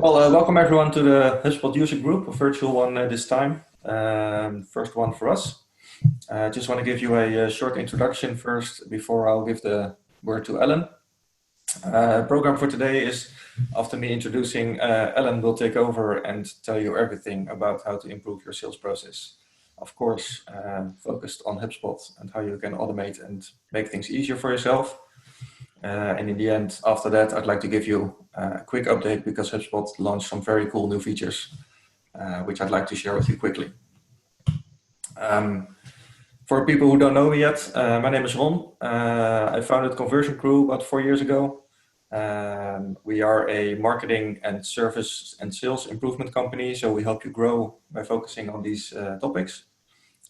Well, welcome everyone to the HubSpot User Group, a virtual one this time. First one for us. I just want to give you a short introduction first before I'll give the word to Alan. Program for today is, after me introducing, Alan will take over and tell you everything about how to improve your sales process. Of course, focused on HubSpot and how you can automate and make things easier for yourself. And in the end, after that, I'd like to give you a quick update because HubSpot launched some very cool new features, which I'd like to share with you quickly. For people who don't know me yet, my name is Ron. I founded Conversion Crew about 4 years ago. We are a marketing and service and sales improvement company, so we help you grow by focusing on these topics.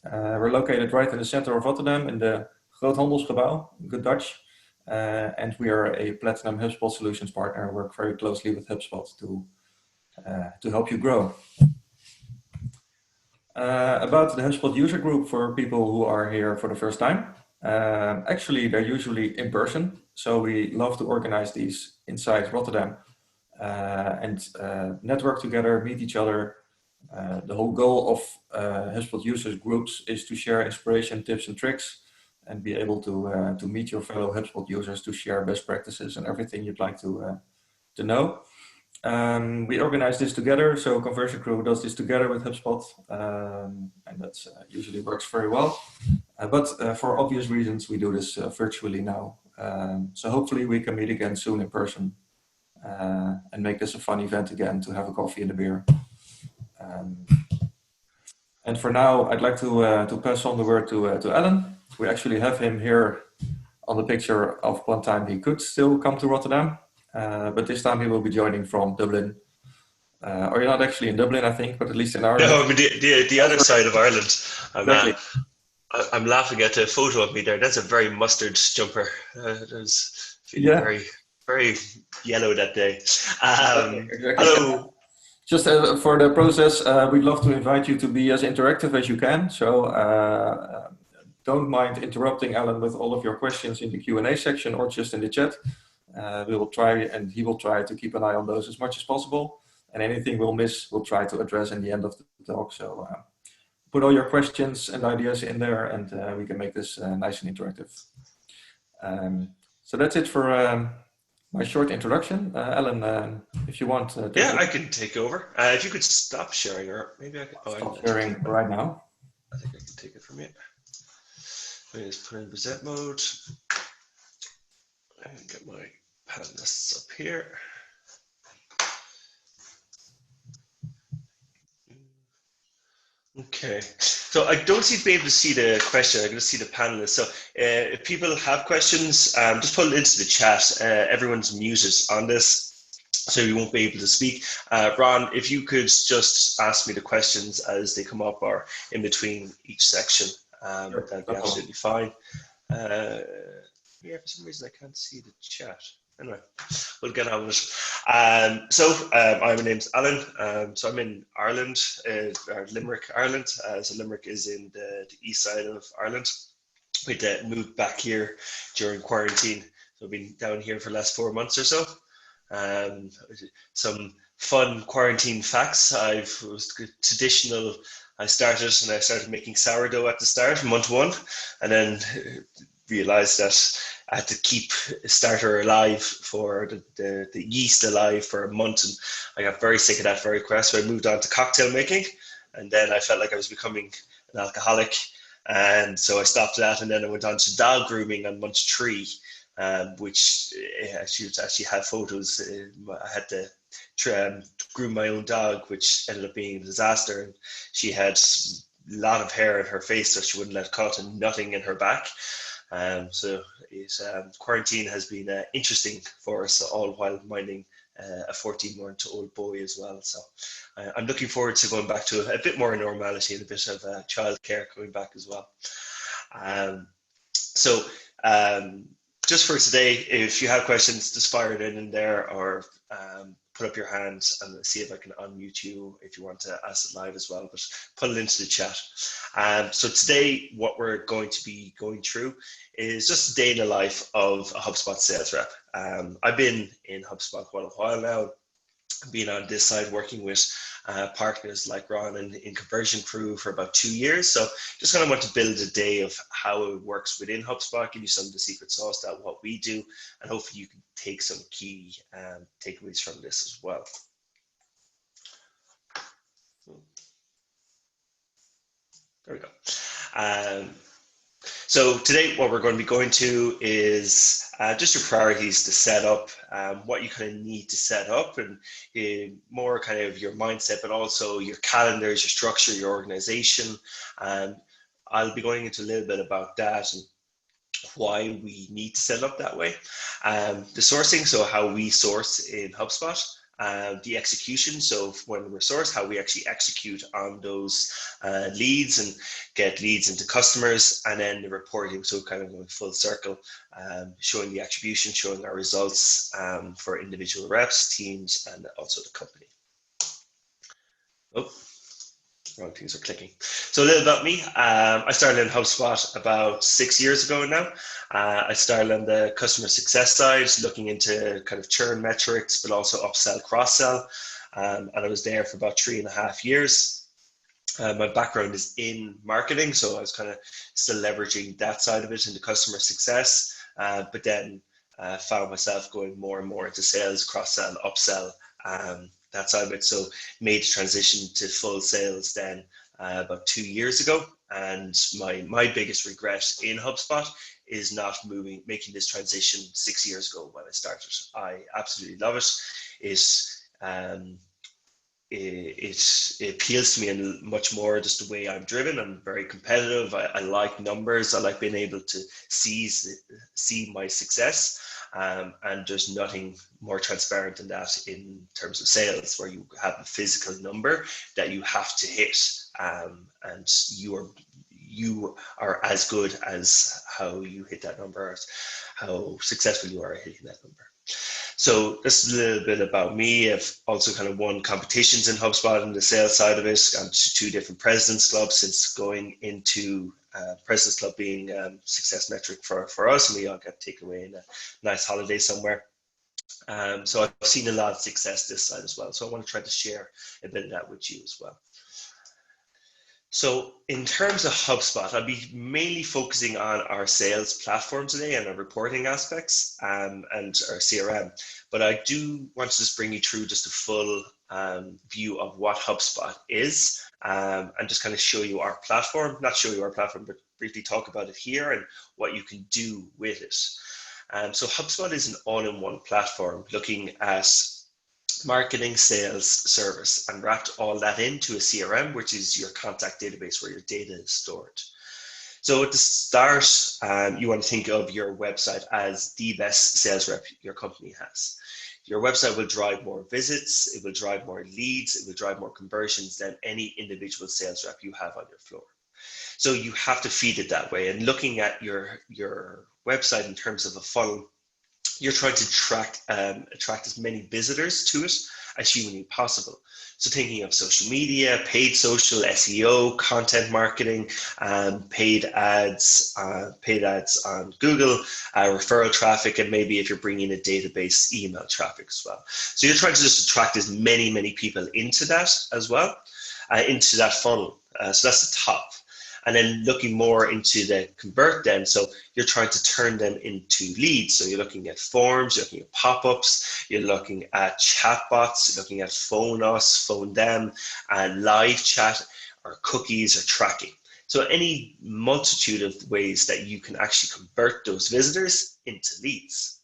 We're located right in the center of Rotterdam in the Groothandelsgebouw, good Dutch. And we are a Platinum HubSpot Solutions partner and work very closely with HubSpot to help you grow. About the HubSpot user group for people who are here for the first time. Actually, they're usually in person, so we love to organize these inside Rotterdam and network together, meet each other. The whole goal of HubSpot users groups is to share inspiration, tips, and tricks, and be able to meet your fellow HubSpot users to share best practices and everything you'd like to know. We organize this together, so Conversion Crew does this together with HubSpot, and that usually works very well. But for obvious reasons, we do this virtually now. So hopefully we can meet again soon in person and make this a fun event again to have a coffee and a beer. And for now, I'd like to pass on the word to Alan. We actually have him here on the picture of one time he could still come to Rotterdam, but this time he will be joining from Dublin. Or you're not actually in Dublin, I think, but at least in Ireland. No, I mean the other side of Ireland. Exactly. I'm laughing at a photo of me there. That's a very mustard jumper. It was feeling very, very yellow that day. Exactly. Hello. Just for the process, we'd love to invite you to be as interactive as you can. So don't mind interrupting Alan with all of your questions in the Q&A section or just in the chat. We will try, and he will try to keep an eye on those as much as possible. And anything we'll miss, we'll try to address in the end of the talk. So put all your questions and ideas in there, and we can make this nice and interactive. So that's it for my short introduction. Alan, if you want. I can take over. If you could stop sharing, or maybe I can. Stop sharing right now. I think I can take it from you. Let me just put in present mode and get my panelists up here. Okay, so I don't seem to be able to see the question. I can just see the panelists. So if people have questions, just put it into the chat. Everyone's muted on this, so you won't be able to speak. Ron, if you could just ask me the questions as they come up or in between each section, Sure. that'd be absolutely fine. Yeah, for some reason I can't see the chat. Anyway, we'll get on with it. My name's Alan. So I'm in Ireland, or Limerick, Ireland. So Limerick is in the east side of Ireland. We moved back here during quarantine. So I've been down here for the last 4 months or so. Some fun quarantine facts. I started making sourdough at the start, month 1, and then realized that I had to keep starter alive for the yeast alive for a month, and I got very sick of that very quick. So I moved on to cocktail making, and then I felt like I was becoming an alcoholic, and so I stopped that, and then I went on to dog grooming on month 3, which actually had photos. I had to groom my own dog, which ended up being a disaster, and she had a lot of hair in her face, so she wouldn't let it cut, and nothing in her back. Quarantine has been interesting for us, all while minding a 14-month-old boy as well. So I'm looking forward to going back to a bit more normality and a bit of childcare coming back as well. Just for today, if you have questions, just fire it in there, or put up your hand and see if I can unmute you if you want to ask it live as well, but put it into the chat. So today, what we're going to be going through is just a day in the life of a HubSpot sales rep. I've been in HubSpot quite a while now. being on this side, working with partners like Ron in Conversion Crew for about 2 years. So just kind of want to build a day of how it works within HubSpot, give you some of the secret sauce that what we do, and hopefully you can take some key takeaways from this as well. There we go. So today what we're going to be going to is just your priorities to set up, what you kind of need to set up, and more kind of your mindset, but also your calendars, your structure, your organization. I'll be going into a little bit about that and why we need to set up that way. The sourcing, so how we source in HubSpot. The execution, so when we source, how we actually execute on those leads and get leads into customers, and then the reporting, so kind of going full circle, showing the attribution, showing our results for individual reps, teams, and also the company. Oh, wrong things are clicking. So a little about me. I started in HubSpot about 6 years ago now. I started on the customer success side, looking into kind of churn metrics, but also upsell, cross-sell. And I was there for about 3.5 years. My background is in marketing, so I was kind of still leveraging that side of it into customer success, but then found myself going more and more into sales, cross-sell, upsell, that side of it. So made the transition to full sales then about 2 years ago. And my biggest regret in HubSpot is not making this transition 6 years ago when I started. I absolutely love it. It appeals to me in much more just the way I'm driven. I'm very competitive. I like numbers. I like being able to see my success. And there's nothing more transparent than that in terms of sales, where you have a physical number that you have to hit, and you are as good as how you hit that number, how successful you are at hitting that number. So that's a little bit about me. I've also kind of won competitions in HubSpot on the sales side of it. Gone to 2 different President's Clubs since going into President's Club being success metric for us, and we all got taken away in a nice holiday somewhere. So I've seen a lot of success this side as well. So I want to try to share a bit of that with you as well. So in terms of HubSpot, I'll be mainly focusing on our sales platform today and our reporting aspects and our CRM. But I do want to just bring you through just a full view of what HubSpot is, and just kind of show you our platform, not show you our platform, but briefly talk about it here and what you can do with it. So HubSpot is an all-in-one platform looking at marketing, sales, service, and wrapped all that into a CRM, which is your contact database where your data is stored. So at the start, you want to think of your website as the best sales rep your company has. Your website will drive more visits, it will drive more leads, it will drive more conversions than any individual sales rep you have on your floor. So you have to feed it that way. And looking at your website in terms of a funnel, you're trying to attract as many visitors to it as humanly possible. So thinking of social media, paid social, SEO, content marketing, paid ads on Google, referral traffic, and maybe if you're bringing a database, email traffic as well. So you're trying to just attract as many people into that as well, into that funnel. So that's the top. And then looking more into the convert then, so you're trying to turn them into leads. So you're looking at forms, you're looking at pop-ups, you're looking at chatbots, you're looking at phone us, phone them, and live chat or cookies or tracking. So any multitude of ways that you can actually convert those visitors into leads.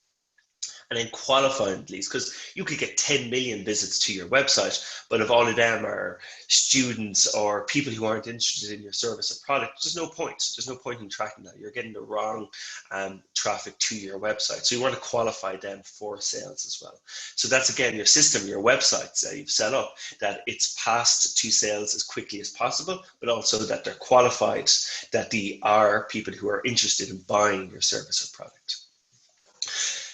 And then qualifying leads, because you could get 10 million visits to your website, but if all of them are students or people who aren't interested in your service or product, there's no point. There's no point in tracking that. You're getting the wrong traffic to your website. So you want to qualify them for sales as well. So that's, again, your system, your websites that you've set up, that it's passed to sales as quickly as possible, but also that they're qualified, that they are people who are interested in buying your service or product.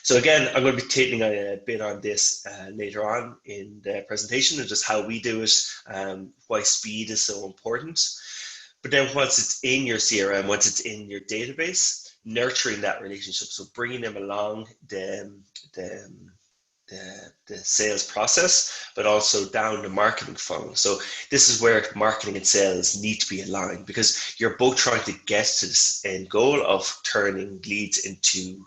So again, I'm going to be taking a bit on this later on in the presentation and just how we do it, why speed is so important. But then once it's in your CRM, once it's in your database, nurturing that relationship, so bringing them along the the sales process, but also down the marketing funnel. So this is where marketing and sales need to be aligned, because you're both trying to get to this end goal of turning leads into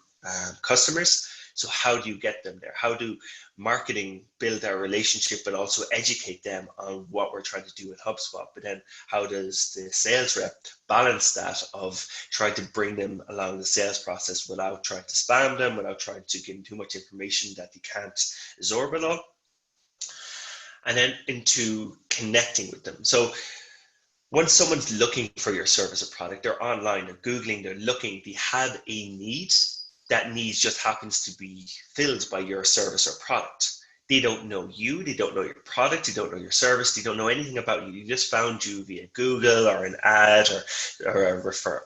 customers. So how do you get them there? How do marketing build our relationship, but also educate them on what we're trying to do at HubSpot? But then how does the sales rep balance that of trying to bring them along the sales process without trying to spam them, without trying to give them too much information that they can't absorb it all? And then into connecting with them. So once someone's looking for your service or product, they're online, they're Googling, they're looking, they have a need. That need just happens to be filled by your service or product. They don't know you, they don't know your product, they don't know your service, they don't know anything about you. They just found you via Google or an ad or a referral.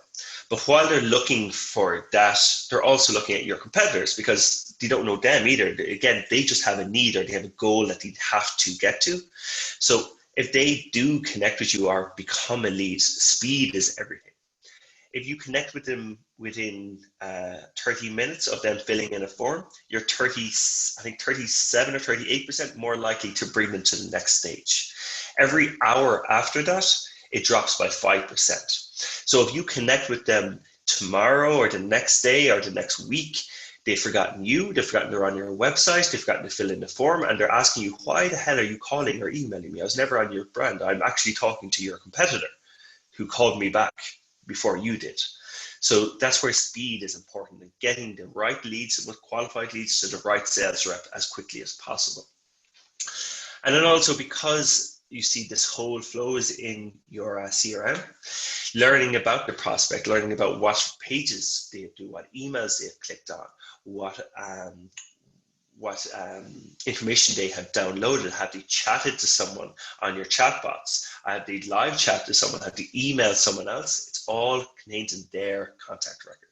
But while they're looking for that, they're also looking at your competitors, because they don't know them either. Again, they just have a need, or they have a goal that they have to get to. So if they do connect with you or become a lead, speed is everything. If you connect with them within 30 minutes of them filling in a form, you're 37 or 38% more likely to bring them to the next stage. Every hour after that, it drops by 5%. So if you connect with them tomorrow or the next day or the next week, they've forgotten you, they've forgotten they're on your website, they've forgotten to fill in the form, and they're asking you, why the hell are you calling or emailing me? I was never on your brand. I'm actually talking to your competitor who called me back before you did. So that's where speed is important, and getting the right leads, with qualified leads, to the right sales rep as quickly as possible. And then also, because you see this whole flow is in your CRM, learning about the prospect, learning about what pages they do, what emails they've clicked on, what information they have downloaded, have they chatted to someone on your chatbots, have they live chat to someone, have they emailed someone else, it's all contained in their contact record.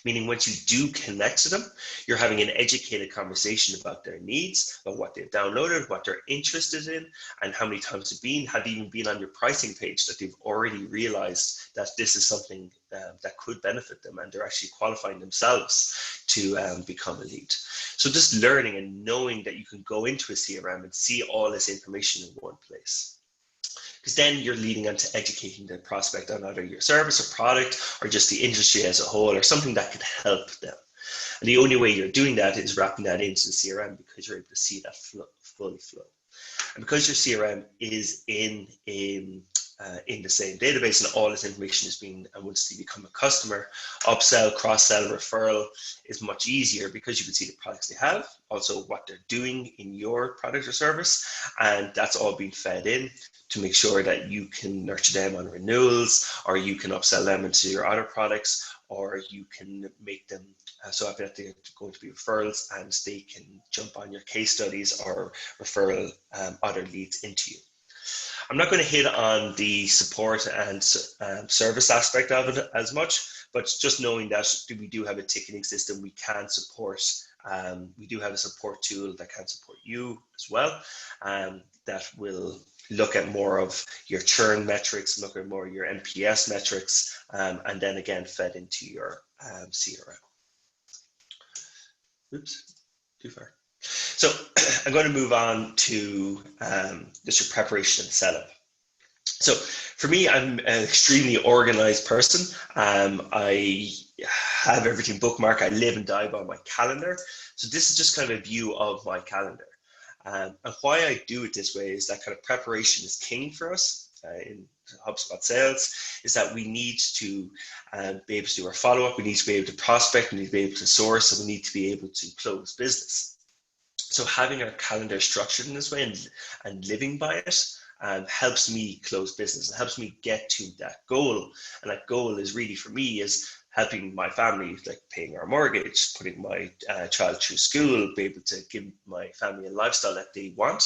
Meaning once you do connect to them, you're having an educated conversation about their needs, about what they've downloaded, what they're interested in, and how many times they've been, have they even been on your pricing page, that they've already realized that this is something that could benefit them, and they're actually qualifying themselves to become a lead. So just learning and knowing that you can go into a CRM and see all this information in one place. Because then you're leading on to educating the prospect on either your service or product, or just the industry as a whole, or something that could help them. And the only way you're doing that is wrapping that into the CRM, because you're able to see that fully flow. And because your CRM is in the same database, and all this information is being, and once you become a customer, upsell, cross-sell, referral is much easier, because you can see the products they have, also what they're doing in your product or service, and that's all being fed in to make sure that you can nurture them on renewals, or you can upsell them into your other products, or you can make them so happy that they're going to be referrals, and they can jump on your case studies or referral other leads into you. I'm not going to hit on the support and service aspect of it as much, but just knowing that we do have a ticketing system, we can support, we do have a support tool that can support you as well, that will look at more of your churn metrics, look at more of your NPS metrics, and then again fed into your CRM. Oops, too far. So I'm going to move on to just your preparation and setup. So for me, I'm an extremely organized person. I have everything bookmarked. I live and die by my calendar. So this is just kind of a view of my calendar. And why I do it this way is that kind of preparation is king for us in HubSpot sales, is that we need to be able to do our follow-up. We need to be able to prospect. We need to be able to source, and we need to be able to close business. So having our calendar structured in this way and living by it helps me close business. It helps me get to that goal. And that goal is really, for me, is helping my family, like paying our mortgage, putting my child through school, be able to give my family a lifestyle that they want.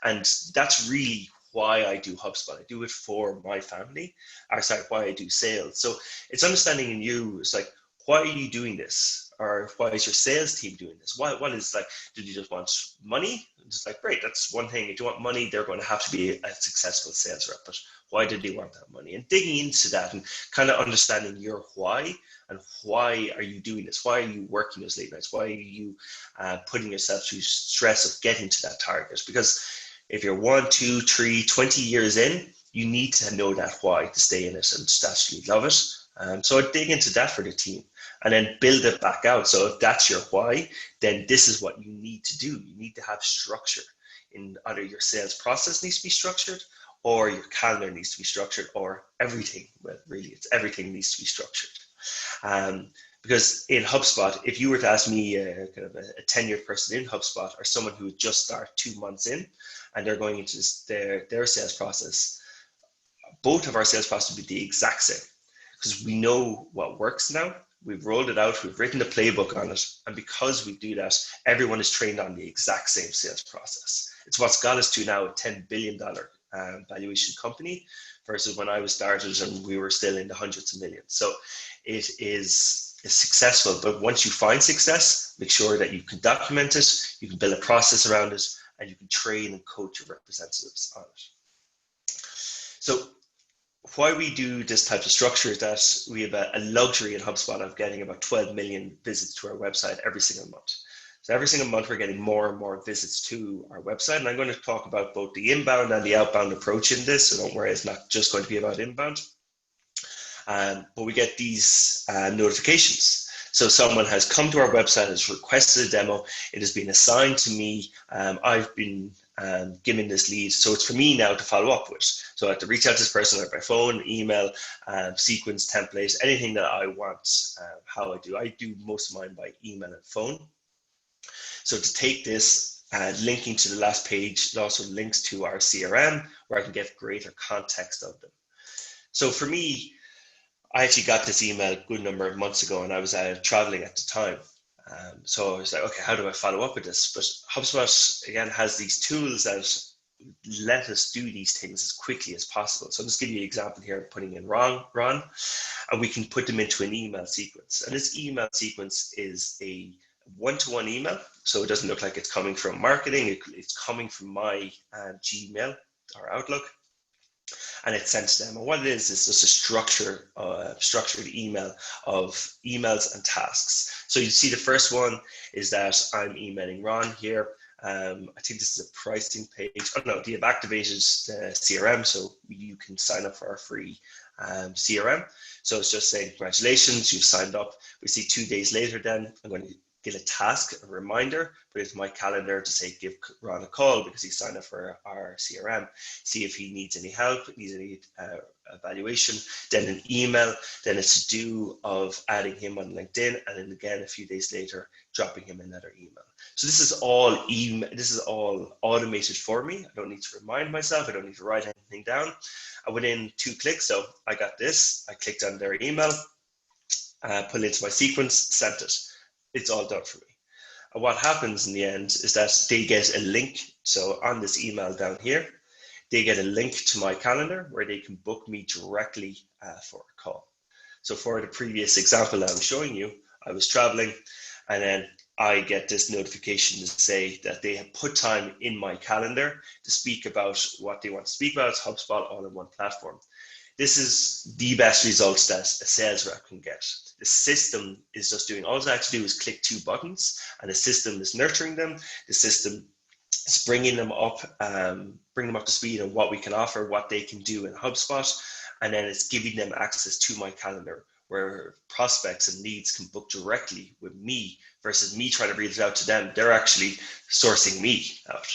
And that's really why I do HubSpot. I do it for my family, or sorry, why I do sales. So it's understanding in you, it's like, why are you doing this? or why is your sales team doing this? What is like, did you just want money? Just like, great, that's one thing. If you want money, they're going to have to be a successful sales rep. But why did they want that money? And digging into that and kind of understanding your why, and why are you doing this? Why are you working those late nights? Why are you putting yourself through stress of getting to that target? Because if you're 1, 2, 3, 20 years in, you need to know that why to stay in it and just actually love it. So I dig into that for the team and then build it back out. So if that's your why, then this is what you need to do. You need to have structure in either your sales process needs to be structured, or your calendar needs to be structured, or everything. Well, really, it's everything needs to be structured. Because in HubSpot, if you were to ask me kind of a tenured person in HubSpot, or someone who would just start 2 months in and they're going into their sales process, both of our sales process would be the exact same, because we know what works now. We've rolled it out, we've written the playbook on it. And because we do that, everyone is trained on the exact same sales process. It's what's got us to now a $10 billion valuation company versus when I was started and we were still in the hundreds of millions. So it is successful, but once you find success, make sure that you can document it, you can build a process around it, and you can train and coach your representatives on it. So why we do this type of structure is that we have a luxury in HubSpot of getting about 12 million visits to our website every single month. So every single month, we're getting more and more visits to our website. And I'm going to talk about both the inbound and the outbound approach in this. So don't worry, it's not just going to be about inbound. But we get these notifications. So someone has come to our website, has requested a demo. It has been assigned to me. I've been given this lead. So it's for me now to follow up with. So I have to reach out to this person by phone, email, sequence, template, anything that I want, how I do most of mine by email and phone. So to take this, linking to the last page, it also links to our CRM where I can get greater context of them. So for me, I actually got this email a good number of months ago and I was traveling at the time. So I was like, okay, how do I follow up with this? But HubSpot, again, has these tools that let us do these things as quickly as possible. So I'll just give you an example here of putting in Ron, and we can put them into an email sequence. And this email sequence is a one-to-one email. So it doesn't look like it's coming from marketing. It's coming from my Gmail or Outlook. And it's sent to them. And what it is just a structured email of emails and tasks. So you see the first one is that I'm emailing Ron here. I think this is a pricing page. Oh no, they have activated CRM, so you can sign up for our free CRM. So it's just saying, congratulations, you've signed up. We see 2 days later then, I'm going to get a task, a reminder, put it into my calendar to say, give Ron a call because he signed up for our CRM. See if he needs any help, needs any evaluation, then an email, then a to-do of adding him on LinkedIn, and then again, a few days later, dropping him another email. So this is all automated for me. I don't need to remind myself. I don't need to write anything down. And within 2 clicks, so I got this, I clicked on their email, put it into my sequence, sent it. It's all done for me. And what happens in the end is that they get a link. So on this email down here, they get a link to my calendar where they can book me directly for a call. So for the previous example that I'm showing you, I was traveling and then I get this notification to say that they have put time in my calendar to speak about what they want to speak about. It's HubSpot all in one platform. This is the best results that a sales rep can get. The system is just doing, all I have to do is click 2 buttons and the system is nurturing them. The system is bringing them up to speed on what we can offer, what they can do in HubSpot. And then it's giving them access to my calendar where prospects and leads can book directly with me versus me trying to read it out to them. They're actually sourcing me out.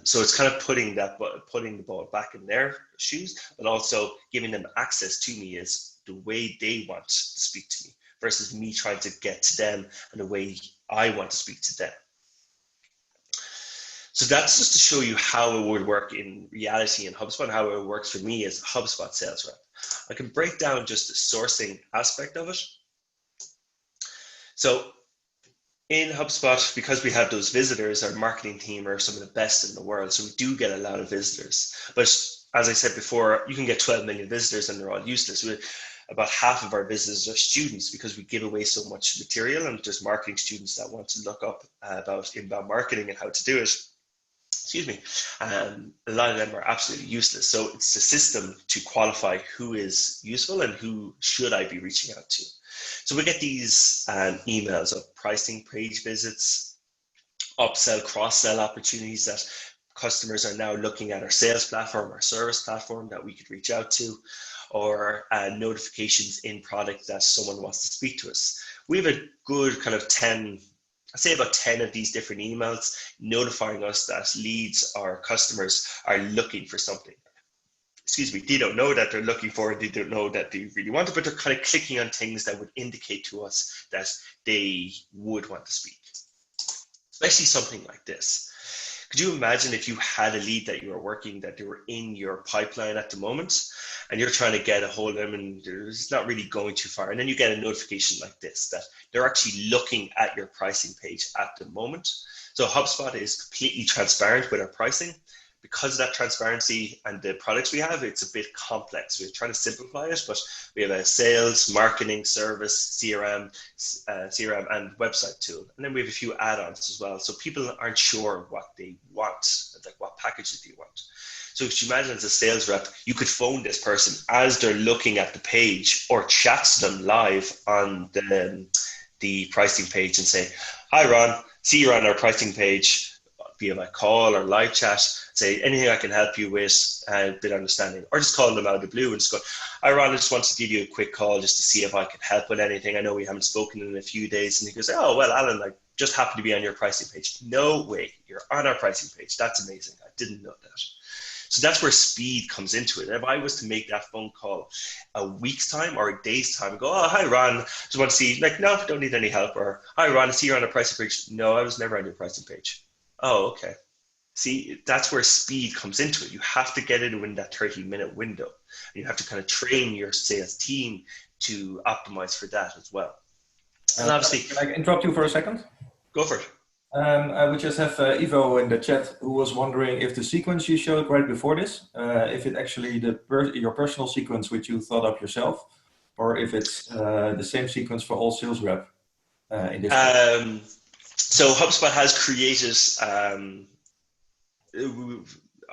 So it's kind of putting the ball back in their shoes, but also giving them access to me is the way they want to speak to me versus me trying to get to them and the way I want to speak to them. So that's just to show you how it would work in reality in HubSpot and how it works for me as a HubSpot sales rep. I can break down just the sourcing aspect of it. So in HubSpot, because we have those visitors, our marketing team are some of the best in the world. So we do get a lot of visitors. But as I said before, you can get 12 million visitors and they're all useless. about half of our visitors are students because we give away so much material, and there's marketing students that want to look up about inbound marketing and how to do it. Excuse me. A lot of them are absolutely useless. So it's a system to qualify who is useful and who should I be reaching out to. So we get these emails of pricing page visits, upsell, cross-sell opportunities that customers are now looking at our sales platform, our service platform that we could reach out to, or notifications in product that someone wants to speak to us. We have a good kind of 10, I'd say about 10 of these different emails notifying us that leads or customers are looking for something. Excuse me, they don't know that they're looking for it, they don't know that they really want it, but they're kind of clicking on things that would indicate to us that they would want to speak. Especially something like this. Could you imagine if you had a lead that you were working, that they were in your pipeline at the moment, and you're trying to get a hold of them and it's not really going too far, and then you get a notification like this that they're actually looking at your pricing page at the moment. So HubSpot is completely transparent with our pricing. Because of that transparency and the products we have, it's a bit complex. We're trying to simplify it, but we have a sales, marketing, service, CRM, and website tool. And then we have a few add-ons as well. So people aren't sure what they want, like what packages do you want. So if you imagine as a sales rep, you could phone this person as they're looking at the page or chat to them live on the pricing page and say, "Hi Ron, see you're on our pricing page," via my call or live chat, say anything I can help you with, a bit of understanding, or just call them out of the blue and just go, "Hi Ron, I just wanted to give you a quick call just to see if I can help with anything. I know we haven't spoken in a few days." And he goes, "Oh, well, Alan, I just happened to be on your pricing page." No way, you're on our pricing page. That's amazing. I didn't know that. So that's where speed comes into it. If I was to make that phone call a week's time or a day's time and go, "Oh, hi Ron, just want to see," like, "No, don't need any help," or "Hi Ron, I see you're on a pricing page." "No, I was never on your pricing page." "Oh, okay." See, that's where speed comes into it. You have to get it in that 30-minute window. And you have to kind of train your sales team to optimize for that as well. And obviously, can I interrupt you for a second? Go for it. We just have Ivo in the chat who was wondering if the sequence you showed right before this, if it actually your personal sequence which you thought up yourself, or if it's the same sequence for all sales rep in this case. So HubSpot has created,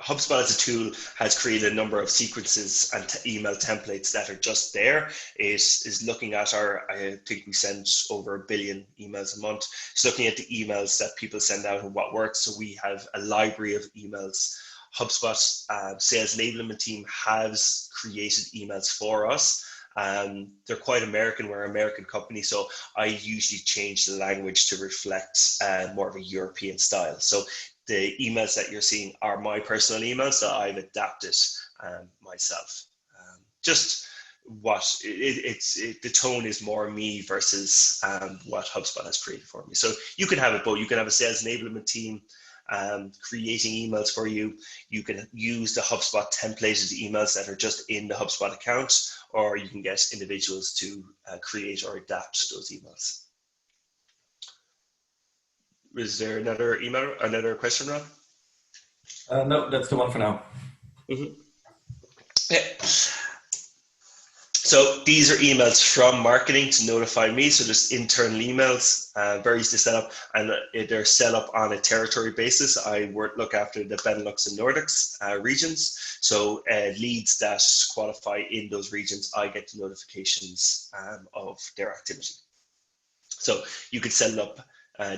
HubSpot as a tool has created a number of sequences and email templates that are just there. It is looking at I think we send over 1 billion emails a month. It's looking at the emails that people send out and what works. So we have a library of emails. HubSpot sales enablement team has created emails for us. They're quite American. We're an American company, so I usually change the language to reflect more of a European style. So the emails that you're seeing are my personal emails that I've adapted myself. Just what the tone is more me versus what HubSpot has created for me. So you can have it both. You can have a sales enablement team creating emails for you. You can use the HubSpot templated emails that are just in the HubSpot account, or you can get individuals to create or adapt those emails. Is there another question, Ron? No, that's the one for now. Mm-hmm. Yeah. So these are emails from marketing to notify me. So there's internal emails, very easy to set up, and they're set up on a territory basis. I look after the Benelux and Nordics regions. So leads that qualify in those regions, I get the notifications of their activity. So you could set up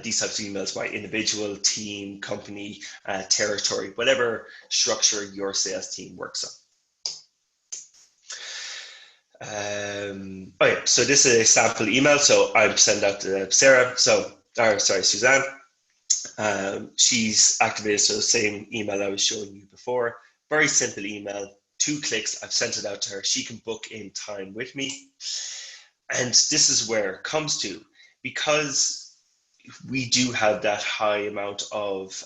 these types of emails by individual, team, company, territory, whatever structure your sales team works on. Okay, so this is a sample email. So I've sent out to Suzanne. She's activated, so the same email I was showing you before. Very simple email, 2 clicks. I've sent it out to her. She can book in time with me. And this is where it comes to, because we do have that high amount of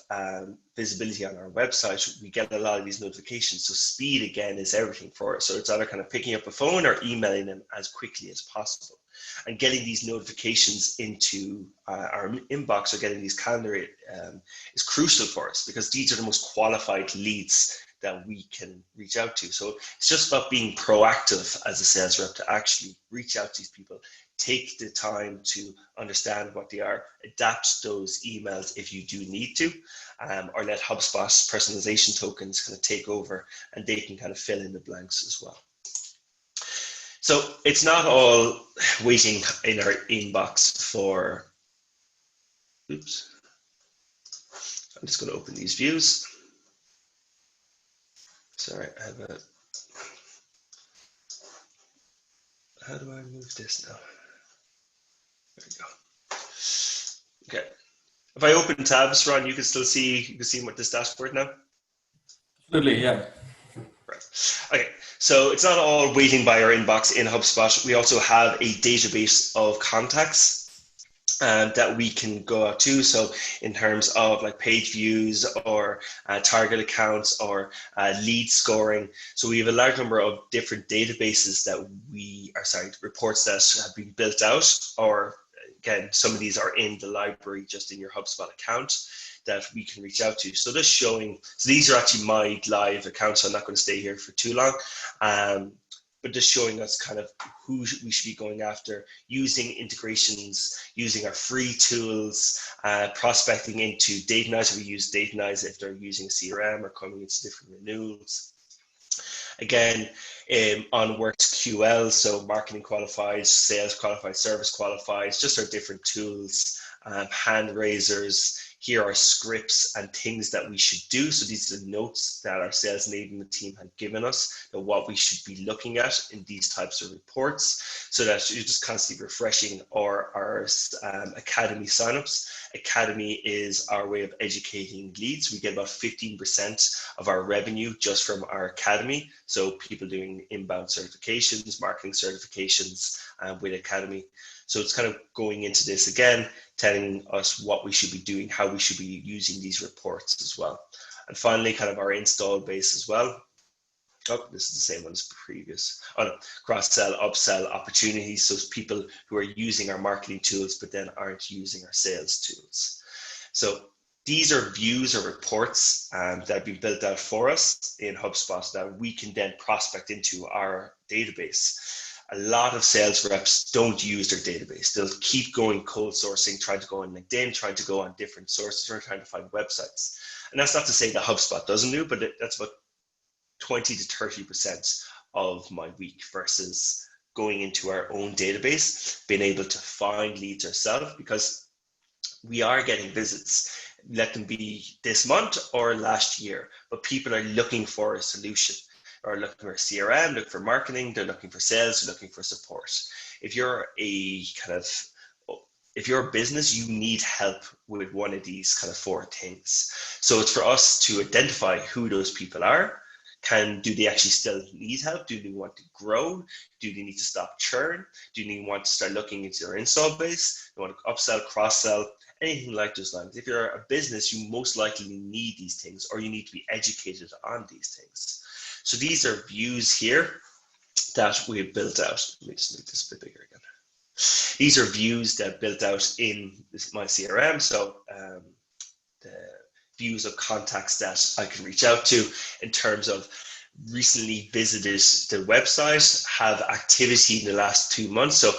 visibility on our website. We get a lot of these notifications. So speed, again, is everything for us. So it's either kind of picking up a phone or emailing them as quickly as possible. And getting these notifications into our inbox or getting these calendar is crucial for us, because these are the most qualified leads that we can reach out to. So it's just about being proactive as a sales rep to actually reach out to these people, take the time to understand what they are, adapt those emails if you do need to, or let HubSpot's personalization tokens kind of take over and they can kind of fill in the blanks as well. So it's not all waiting in our inbox for, oops, I'm just going to open these views. Sorry, I have a, how do I move this now? There we go. Okay. If I open tabs, Ron, you can still see, you can see this dashboard now? Absolutely, yeah. Right. Okay, so it's not all waiting by our inbox in HubSpot. We also have a database of contacts that we can go out to. So in terms of like page views or target accounts or lead scoring. So we have a large number of different databases that reports that have been built out, or again, some of these are in the library just in your HubSpot account that we can reach out to. So this showing, so these are actually my live accounts, so I'm not going to stay here for too long. But just showing us kind of who we should be going after, using integrations, using our free tools, prospecting into Datanyze. We use Datanyze if they're using CRM or coming into different renewals. Again, on WorksQL, so marketing qualifies, sales qualifies, service qualifies, just our different tools, hand raisers. Here are scripts and things that we should do. So these are the notes that our sales enablement team had given us, that what we should be looking at in these types of reports, so that you're just constantly refreshing our Academy signups. Academy is our way of educating leads. We get about 15% of our revenue just from our Academy. So people doing inbound certifications, marketing certifications with Academy. So it's kind of going into this again, telling us what we should be doing, how we should be using these reports as well. And finally, kind of our install base as well. Oh, this is the same one as previous. Oh no, cross-sell, upsell opportunities. So it's people who are using our marketing tools, but then aren't using our sales tools. So these are views or reports that have been built out for us in HubSpot that we can then prospect into our database. A lot of sales reps don't use their database. They'll keep going cold sourcing, trying to go on LinkedIn, trying to go on different sources, or trying to find websites. And that's not to say that HubSpot doesn't do, but that's about 20 to 30% of my week versus going into our own database, being able to find leads ourselves, because we are getting visits, let them be this month or last year, but people are looking for a solution, or looking for CRM, looking for marketing, they're looking for sales, they're looking for support. If you're a business, you need help with one of these kind of four things. So it's for us to identify who those people are. Do they actually still need help? Do they want to grow? Do they need to stop churn? Do they want to start looking into their install base? They want to upsell, cross-sell, anything like those lines. If you're a business, you most likely need these things, or you need to be educated on these things. So these are views here that we've built out. Let me just make this a bit bigger again. These are views that built out in my CRM. So the views of contacts that I can reach out to in terms of recently visited the website, have activity in the last 2 months. So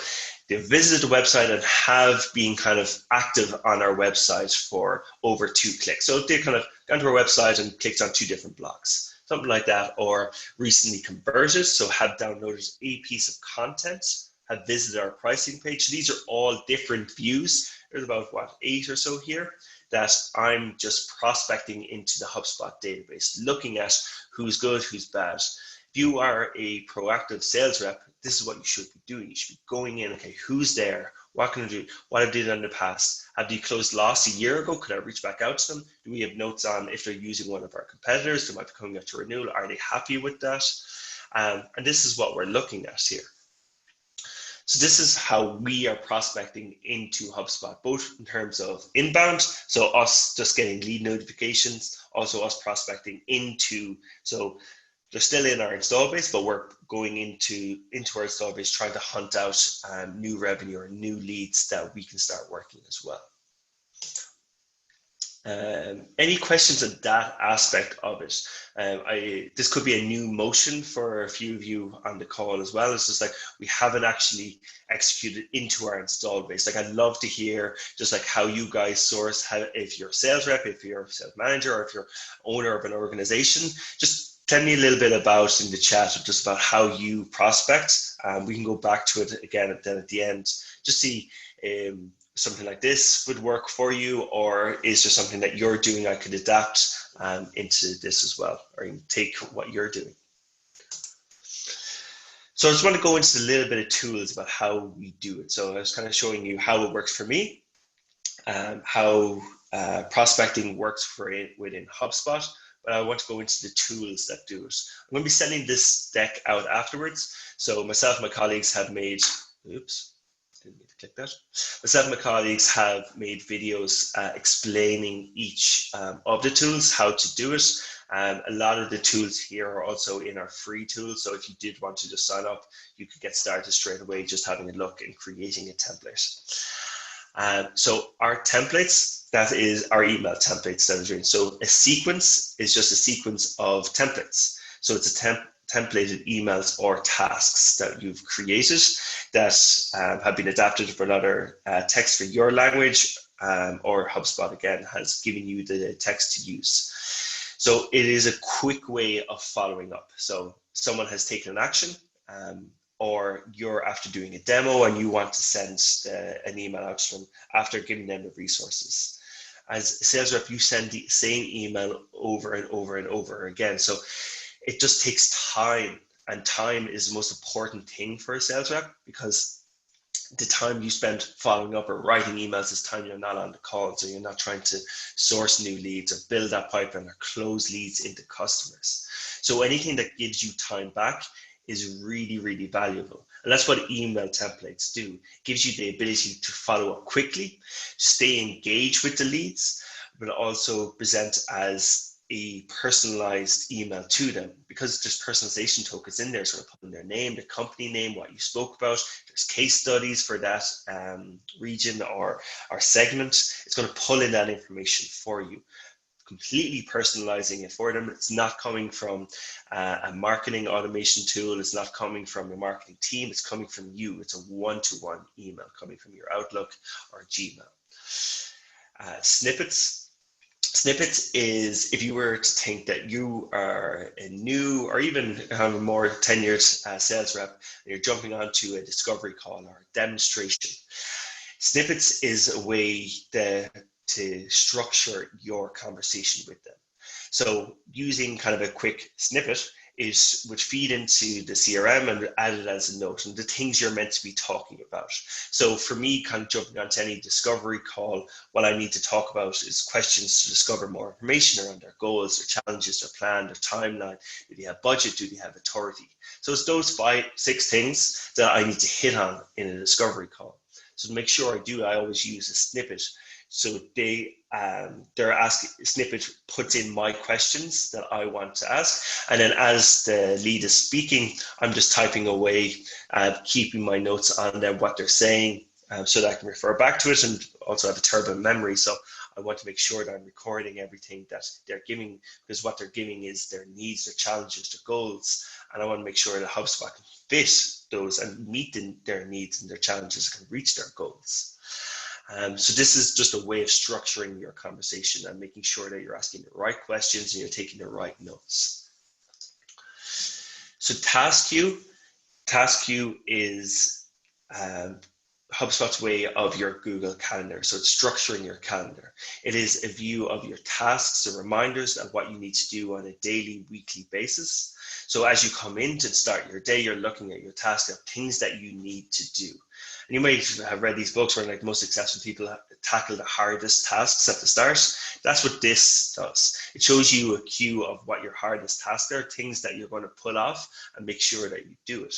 they've visited the website and have been kind of active on our website for over 2 clicks. So they've kind of gone to our website and clicked on 2 different blogs, something like that, or recently converted, so have downloaded a piece of content, have visited our pricing page. So these are all different views. There's about 8 or so here that I'm just prospecting into the HubSpot database, looking at who's good, who's bad. If you are a proactive sales rep, this is what you should be doing. You should be going in, okay, who's there? What can I do? What I did in the past? Have they closed loss a year ago? Could I reach back out to them? Do we have notes on if they're using one of our competitors? They might be coming up to renewal. Are they happy with that? And this is what we're looking at here. So this is how we are prospecting into HubSpot, both in terms of inbound, so us just getting lead notifications, also us prospecting into, so they're still in our install base, but we're going into our install base, trying to hunt out new revenue or new leads that we can start working as well. Any questions on that aspect of it? This could be a new motion for a few of you on the call as well. It's just like we haven't actually executed into our install base. Like I'd love to hear just like how you guys source, how, if you're a sales rep, if you're a sales manager, or if you're owner of an organization, just tell me a little bit about in the chat just about how you prospect. We can go back to it again then at the end. Just see something like this would work for you, or is there something that you're doing I could adapt into this as well, or even take what you're doing. So I just want to go into a little bit of tools about how we do it. So I was kind of showing you how it works for me, how prospecting works for it within HubSpot, but I want to go into the tools that do it. I'm going to be sending this deck out afterwards. So myself and my colleagues have made, oops, didn't mean to click that. Myself and my colleagues have made videos explaining each of the tools, how to do it. A lot of the tools here are also in our free tools. So if you did want to just sign up, you could get started straight away just having a look and creating a template. So our templates, that is our email templates that we're doing. So a sequence is just a sequence of templates. So it's a templated emails or tasks that you've created that have been adapted for another text for your language, or HubSpot again has given you the text to use. So it is a quick way of following up. So someone has taken an action, or you're after doing a demo and you want to send an email out to them after giving them the resources. As a sales rep, you send the same email over and over and over again. So it just takes time, and time is the most important thing for a sales rep, because the time you spend following up or writing emails is time you're not on the call. So you're not trying to source new leads or build that pipeline or close leads into customers. So anything that gives you time back is really, really valuable. And that's what email templates do. It gives you the ability to follow up quickly, to stay engaged with the leads, but also present as a personalized email to them, because there's personalization tokens in there. So we're putting their name, the company name, what you spoke about. There's case studies for that region or segment. It's going to pull in that information for you, completely personalizing it for them. It's not coming from a marketing automation tool. It's not coming from a marketing team. It's coming from you. It's a one-to-one email coming from your Outlook or Gmail. Snippets is if you were to think that you are a new or even have a more tenured sales rep and you're jumping onto a discovery call or a demonstration. Snippets is a way to structure your conversation with them. So using kind of a quick snippet would feed into the CRM and add it as a note and the things you're meant to be talking about. So for me, kind of jumping onto any discovery call, what I need to talk about is questions to discover more information around their goals, their challenges, their plan, their timeline. Do they have budget? Do they have authority? So it's those 5-6 things that I need to hit on in a discovery call. So to make sure I always use a snippet. So their snippet puts in my questions that I want to ask. And then as the lead is speaking, I'm just typing away, keeping my notes on them, what they're saying, so that I can refer back to it, and also have a turbo memory. So I want to make sure that I'm recording everything that they're giving, because what they're giving is their needs, their challenges, their goals. And I want to make sure that HubSpot can fit those and meet their needs and their challenges, and can reach their goals. So this is just a way of structuring your conversation and making sure that you're asking the right questions and you're taking the right notes. So task queue is HubSpot's way of your Google Calendar. So it's structuring your calendar. It is a view of your tasks and reminders of what you need to do on a daily, weekly basis. So as you come in to start your day, you're looking at your tasks of things that you need to do. And you may have read these books where like most successful people tackle the hardest tasks at the start. That's what this does. It shows you a queue of what your hardest tasks are, things that you're going to pull off and make sure that you do it.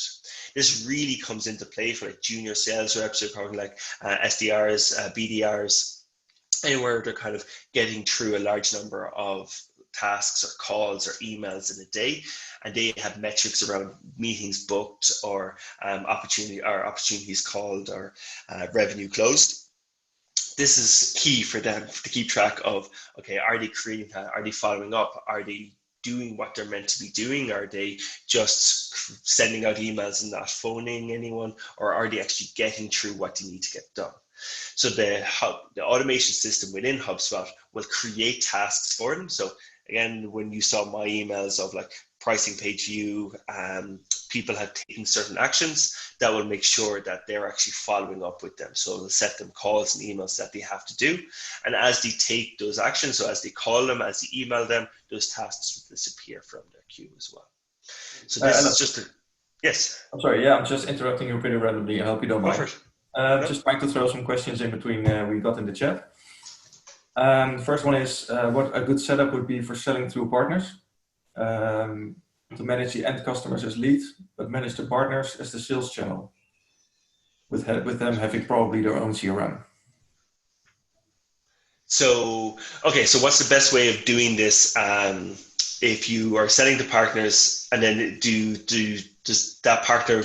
This really comes into play for like junior sales reps, or probably like SDRs, BDRs, anywhere they're kind of getting through a large number of tasks or calls or emails in a day, and they have metrics around meetings booked or opportunities called or revenue closed. this is key for them to keep track of, okay, are they creating that? Are they following up? Are they doing what they're meant to be doing? Are they just sending out emails and not phoning anyone? Or are they actually getting through what they need to get done? So the automation system within HubSpot will create tasks for them. So again, when you saw my emails of like pricing page view, people have taken certain actions, that will make sure that they're actually following up with them. So it'll set them calls and emails that they have to do. And as they take those actions, so as they call them, as they email them, those tasks will disappear from their queue as well. So this is just a, yes. I'm sorry, yeah, I'm just interrupting you pretty randomly. I hope you don't mind. Just trying to throw some questions in between we got in the chat. The first one is what a good setup would be for selling through partners. To manage the end customers as leads, but manage the partners as the sales channel, with them having probably their own CRM. So, okay, so what's the best way of doing this? If you are selling to partners, and then does that partner,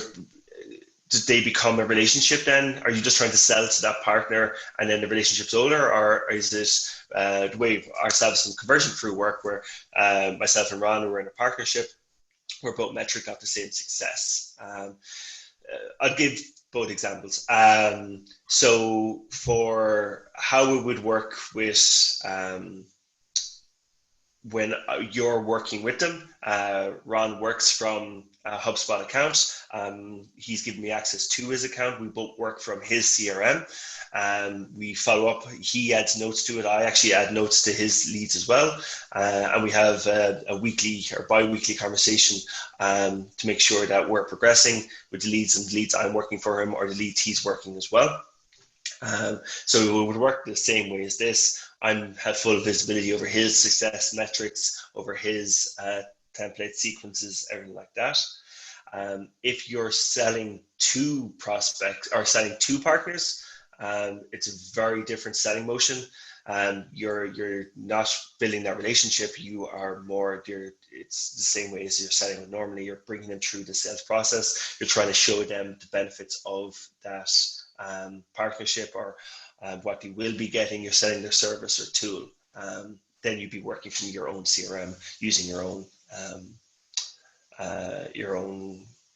do they become a relationship then? Are you just trying to sell to that partner and then the relationship's over? Or is this the way ourselves in Conversion Crew work, where myself and Ron, we're in a partnership, we're both metric got the same success. I'll give both examples. So for how it would work with when you're working with them, Ron works from a HubSpot account. He's given me access to his account. We both work from his CRM. We follow up. He adds notes to it. I actually add notes to his leads as well. And we have a weekly or bi-weekly conversation to make sure that we're progressing with the leads, and the leads I'm working for him or the leads he's working as well. So it would work the same way as this. I have full visibility over his success metrics, over his template sequences, everything like that. If you're selling to prospects or selling to partners, it's a very different selling motion. You're not building that relationship. You are more, it's the same way as you're selling them normally. You're bringing them through the sales process. You're trying to show them the benefits of that partnership, or what they will be getting. You're selling their service or tool. Then you'd be working from your own CRM, using your own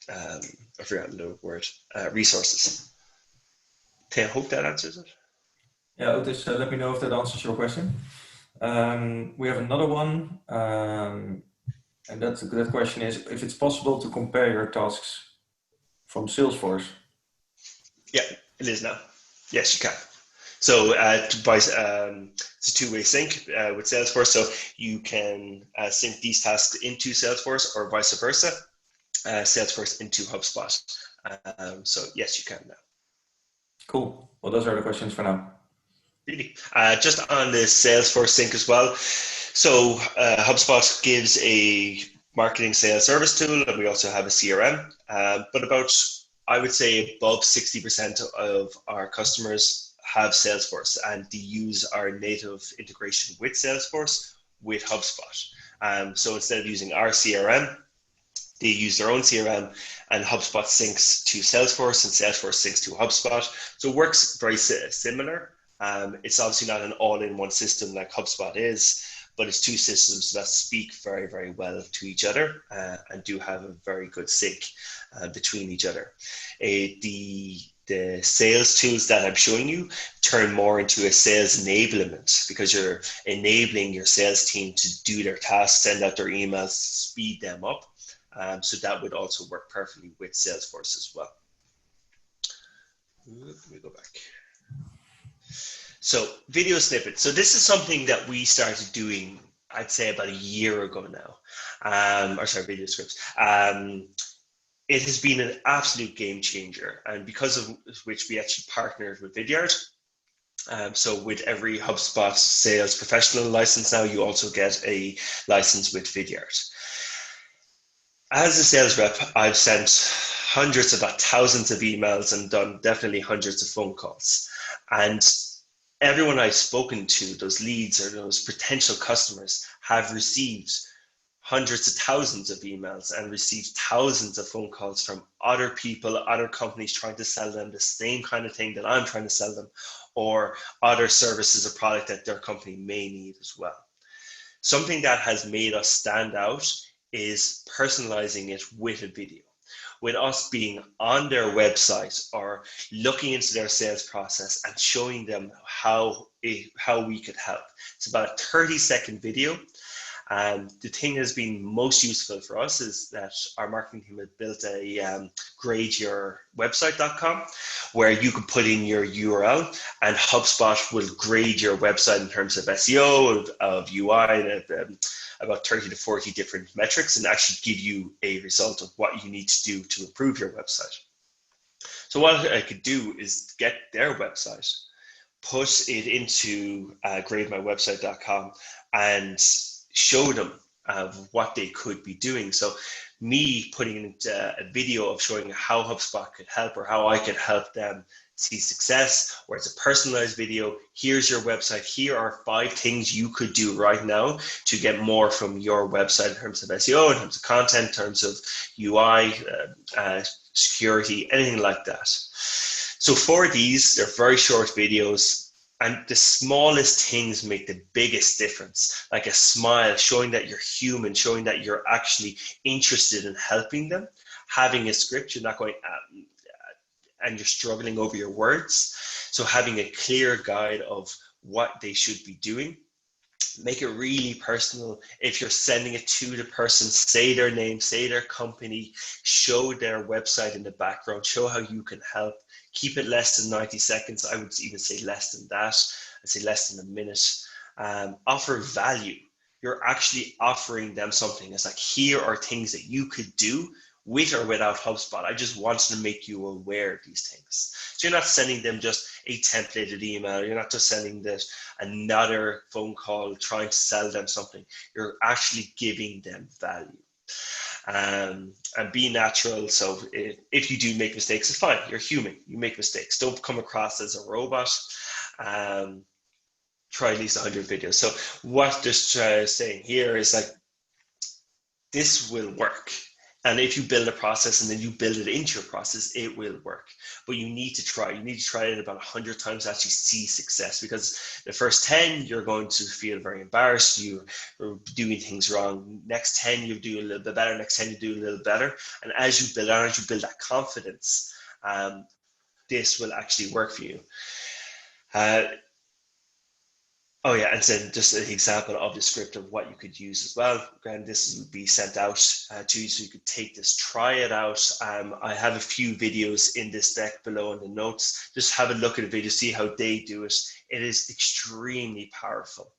I forgot the word, resources. Okay, I hope that answers it. Yeah, Otis, let me know if that answers your question. We have another one, and that question is if it's possible to compare your tasks from Salesforce. Yeah, it is now. Yes, you can. So it's a two-way sync with Salesforce. So you can sync these tasks into Salesforce, or vice versa, Salesforce into HubSpot. So yes, you can now. Cool. Well, those are the questions for now. Really. Just on the Salesforce sync as well. So HubSpot gives a marketing sales service tool, and we also have a CRM. But about, I would say, above 60% of our customers have Salesforce, and they use our native integration with Salesforce with HubSpot. So instead of using our CRM, they use their own CRM, and HubSpot syncs to Salesforce, and Salesforce syncs to HubSpot. So it works very similar. It's obviously not an all-in-one system like HubSpot is, but it's two systems that speak very, very well to each other and do have a very good sync between each other. The sales tools that I'm showing you turn more into a sales enablement, because you're enabling your sales team to do their tasks, send out their emails, speed them up. So that would also work perfectly with Salesforce as well. Let me go back. So video snippets. So this is something that we started doing, I'd say about a year ago now. Video scripts. It has been an absolute game changer, and because of which we actually partnered with Vidyard. So with every HubSpot sales professional license now, you also get a license with Vidyard. As a sales rep, I've sent hundreds, if not thousands of emails, and done definitely hundreds of phone calls. And everyone I've spoken to, those leads or those potential customers, have received hundreds of thousands of emails and received thousands of phone calls from other people, other companies trying to sell them the same kind of thing that I'm trying to sell them, or other services or product that their company may need as well. Something that has made us stand out is personalizing it with a video. With us being on their website or looking into their sales process and showing them how we could help. It's about a 30-second video. And the thing that's been most useful for us is that our marketing team had built a gradeyourwebsite.com where you can put in your URL and HubSpot will grade your website in terms of SEO, of UI, and about 30 to 40 different metrics, and actually give you a result of what you need to do to improve your website. So what I could do is get their website, put it into grademywebsite.com and show them what they could be doing. So me putting in a video of showing how HubSpot could help or how I could help them see success, or it's a personalized video. Here's your website. Here are 5 things you could do right now to get more from your website in terms of SEO, in terms of content, in terms of UI, security, anything like that. So for these, they're very short videos. And the smallest things make the biggest difference, like a smile, showing that you're human, showing that you're actually interested in helping them. Having a script, you're not going and you're struggling over your words. So having a clear guide of what they should be doing. Make it really personal. If you're sending it to the person, say their name, say their company, show their website in the background, show how you can help. Keep it less than 90 seconds. I would even say less than that. I'd say less than a minute. Offer value. You're actually offering them something. It's like, here are things that you could do with or without HubSpot. I just wanted to make you aware of these things. So you're not sending them just a templated email. You're not just sending this another phone call trying to sell them something. You're actually giving them value. And be natural. So if you do make mistakes, it's fine. You're human. You make mistakes. Don't come across as a robot. Try at least 100 videos. So what this saying here is like, this will work. And if you build a process and then you build it into your process, it will work. But you need to try. You need to try it about 100 times to actually see success, because the first 10, you're going to feel very embarrassed. You're doing things wrong. Next 10, you do a little bit better. Next 10, you do a little better. And as you build on, as you build that confidence, this will actually work for you. Oh yeah, and then just an example of the script of what you could use as well. And this will be sent out to you, so you could take this, try it out. I have a few videos in this deck below in the notes. Just have a look at the video, see how they do it. It is extremely powerful.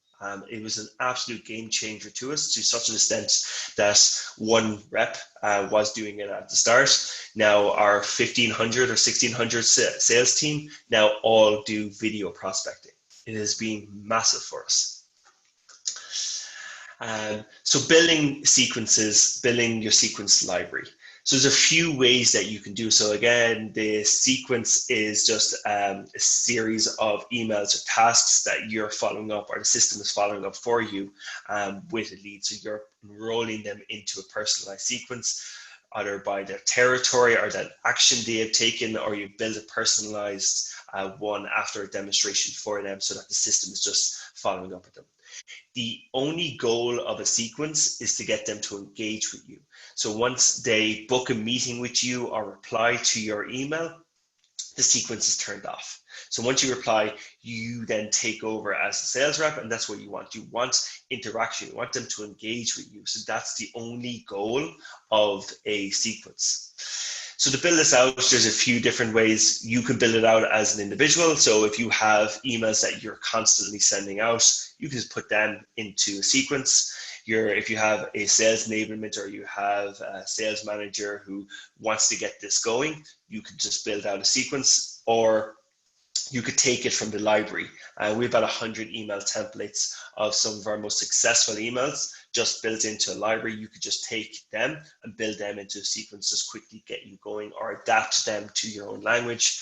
It was an absolute game changer to us, to such an extent that one rep was doing it at the start. Now our 1,500 or 1,600 sales team now all do video prospecting. It has been massive for us. So building sequences, building your sequence library. So there's a few ways that you can do so. Again, the sequence is just a series of emails or tasks that you're following up, or the system is following up for you with a lead. So you're enrolling them into a personalized sequence, either by their territory or that action they have taken, or you build a personalized one after a demonstration for them, so that the system is just following up with them. The only goal of a sequence is to get them to engage with you. So once they book a meeting with you or reply to your email, the sequence is turned off. So once you reply, you then take over as the sales rep, and that's what you want. You want interaction. You want them to engage with you. So that's the only goal of a sequence. So to build this out, there's a few different ways. You can build it out as an individual. So if you have emails that you're constantly sending out, you can just put them into a sequence. If you have a sales enablement, or you have a sales manager who wants to get this going, you could just build out a sequence, or you could take it from the library. We have about 100 email templates of some of our most successful emails just built into a library. You could just take them and build them into a sequence, just quickly get you going, or adapt them to your own language,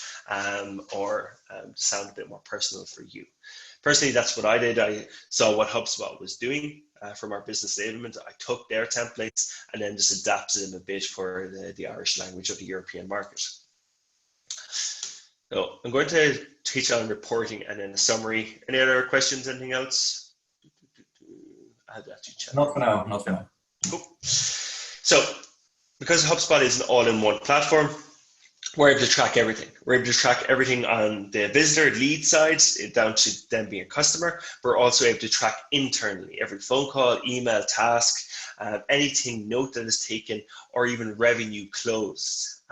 or sound a bit more personal for you. Personally, that's what I did. I saw what HubSpot was doing. from our business enablement. I took their templates and then just adapted them a bit for the Irish language of the European market. So I'm going to teach on reporting and then a summary. Any other questions, anything else? Add that to chat. Not for now, not for now. Cool. So because HubSpot is an all-in-one platform, we're able to track everything. We're able to track everything on the visitor lead side down to them being a customer. We're also able to track internally every phone call, email, task, anything note that is taken, or even revenue closed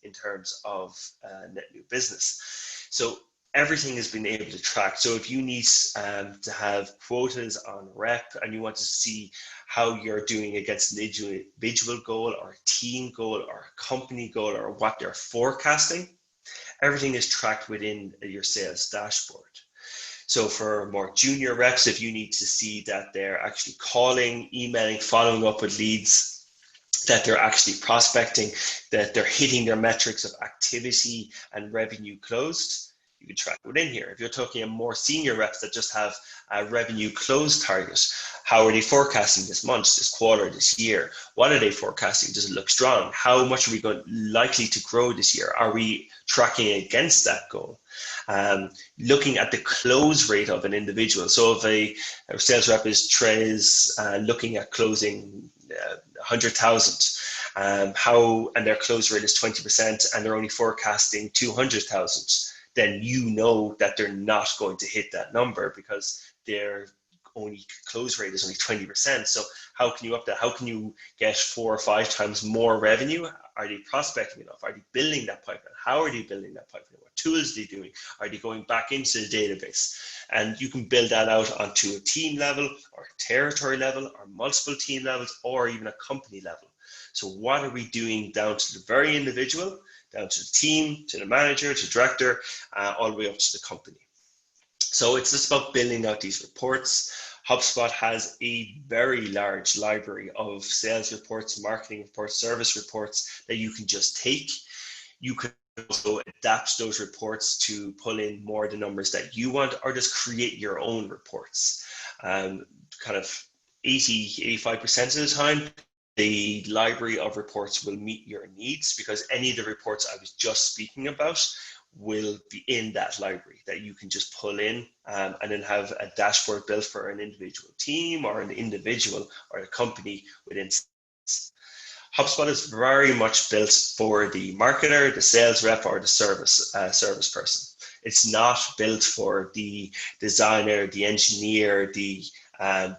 in terms of net new business. So everything has been able to track. So if you need to have quotas on rep and you want to see how you're doing against an individual goal or a team goal or a company goal or what they're forecasting, everything is tracked within your sales dashboard. So for more junior reps, if you need to see that they're actually calling, emailing, following up with leads, that they're actually prospecting, that they're hitting their metrics of activity and revenue closed, you can track within here. If you're talking a more senior reps that just have a revenue close target, how are they forecasting this month, this quarter, this year? What are they forecasting? Does it look strong? How much are we likely to grow this year? Are we tracking against that goal? Looking at the close rate of an individual. So if a sales rep is looking at closing 100,000, and their close rate is 20% and they're only forecasting 200,000, then you know that they're not going to hit that number because their only close rate is only 20%. So how can you up that? How can you get 4 or 5 times more revenue? Are they prospecting enough? Are they building that pipeline? How are they building that pipeline? What tools are they doing? Are they going back into the database? And you can build that out onto a team level or territory level or multiple team levels or even a company level. So what are we doing down to the very individual, down to the team, to the manager, to director, all the way up to the company. So it's just about building out these reports. HubSpot has a very large library of sales reports, marketing reports, service reports that you can just take. You can also adapt those reports to pull in more of the numbers that you want, or just create your own reports. Kind of 80-85% of the time, the library of reports will meet your needs because any of the reports I was just speaking about will be in that library that you can just pull in and then have a dashboard built for an individual team or an individual or a company within. HubSpot is very much built for the marketer, the sales rep, or the service person. It's not built for the designer, the engineer, the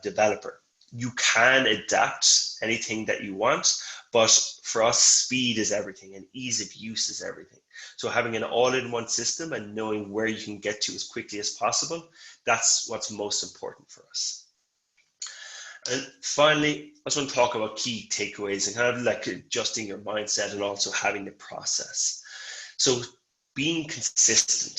developer. You can adapt anything that you want, but for us, speed is everything and ease of use is everything. So having an all-in-one system and knowing where you can get to as quickly as possible, that's what's most important for us. And finally, I just want to talk about key takeaways and kind of like adjusting your mindset and also having the process. So being consistent.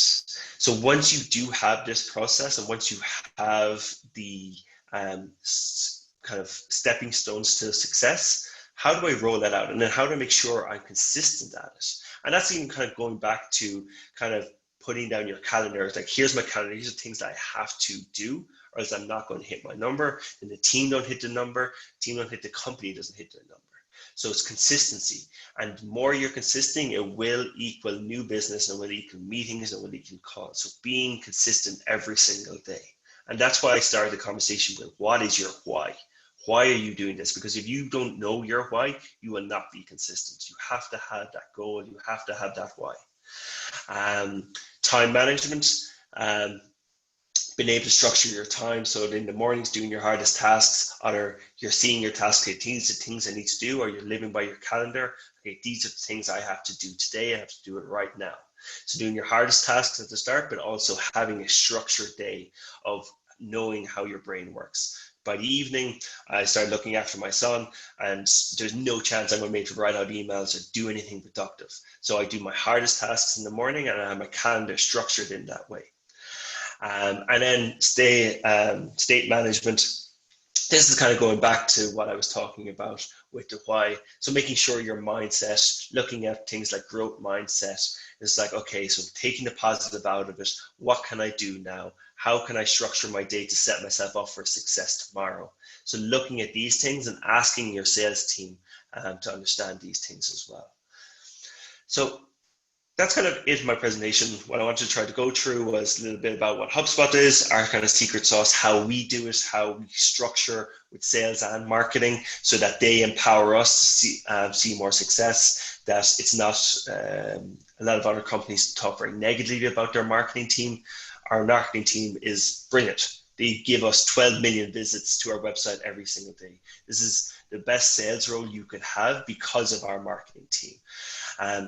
So once you do have this process and once you have the kind of stepping stones to success, how do I roll that out? And then how do I make sure I'm consistent at it? And that's even kind of going back to kind of putting down your calendar. It's like, here's my calendar. These are things that I have to do, or else I'm not going to hit my number. And the team don't hit the number. The team don't hit the company, doesn't hit their number. So it's consistency. And the more you're consistent, it will equal new business and will equal meetings and will equal calls. So being consistent every single day. And that's why I started the conversation with, what is your why? Why are you doing this? Because if you don't know your why, you will not be consistent. You have to have that goal. You have to have that why. Time management, being able to structure your time. So in the mornings, doing your hardest tasks, either you're seeing your tasks, okay, these are the things I need to do, or you're living by your calendar. Okay, these are the things I have to do today. I have to do it right now. So doing your hardest tasks at the start, but also having a structured day of knowing how your brain works. By the evening, I started looking after my son, and there's no chance I'm going to be able to write out emails or do anything productive. So I do my hardest tasks in the morning, and I have my calendar structured in that way. And then state management. this is kind of going back to what I was talking about with the why. So making sure your mindset, looking at things like growth mindset, is like, okay, so taking the positive out of it, what can I do now? How can I structure my day to set myself up for success tomorrow? So looking at these things and asking your sales team to understand these things as well. So that's kind of it for my presentation. What I wanted to try to go through was a little bit about what HubSpot is, our kind of secret sauce, how we do it, how we structure with sales and marketing so that they empower us to see more success, that it's not a lot of other companies talk very negatively about their marketing team. Our marketing team is brilliant. They give us 12 million visits to our website every single day. This is the best sales role you could have because of our marketing team.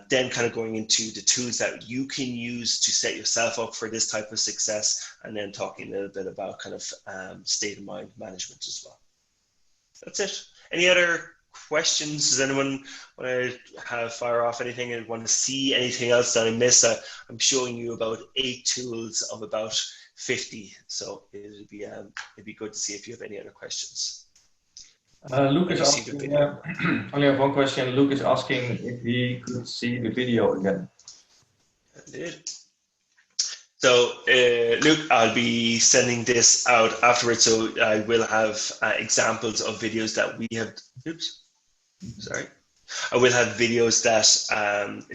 Then kind of going into the tools that you can use to set yourself up for this type of success, and then talking a little bit about kind of state of mind management as well. That's it. Any other questions? Does anyone want to fire off anything and want to see anything else that I missed? I'm showing you about 8 tools of about 50, so it'd be good to see if you have any other questions. Luke is asking, only have one question. Luke is asking if he could see the video again. I did. So Luke, I'll be sending this out afterwards, so I will have examples of videos that we have. I will have videos that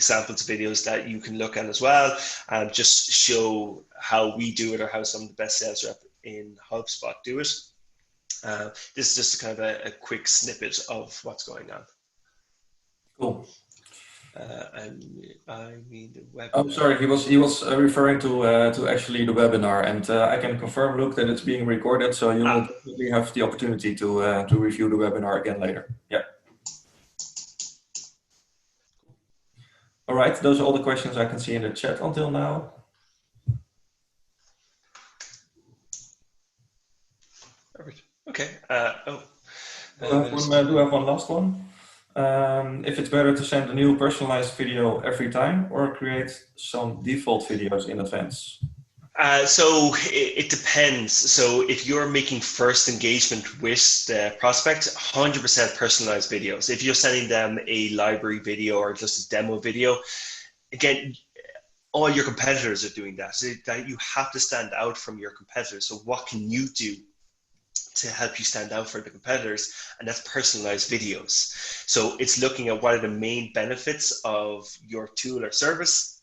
samples of videos that you can look at as well, and just show how we do it or how some of the best sales rep in HubSpot do it. This is just kind of a quick snippet of what's going on. Cool. I mean the webinar. Oh, sorry. He was referring to actually the webinar, and I can confirm, Luke, that it's being recorded, so you will definitely have the opportunity to review the webinar again later. Yeah. All right. Those are all the questions I can see in the chat until now. Perfect. Okay. Do have one last one. If it's better to send a new personalized video every time or create some default videos in advance? So it depends. So if you're making first engagement with the prospect, 100% personalized videos. If you're sending them a library video or just a demo video, again, all your competitors are doing that. So that you have to stand out from your competitors. So what can you do to help you stand out for the competitors? And that's personalized videos. So it's looking at what are the main benefits of your tool or service.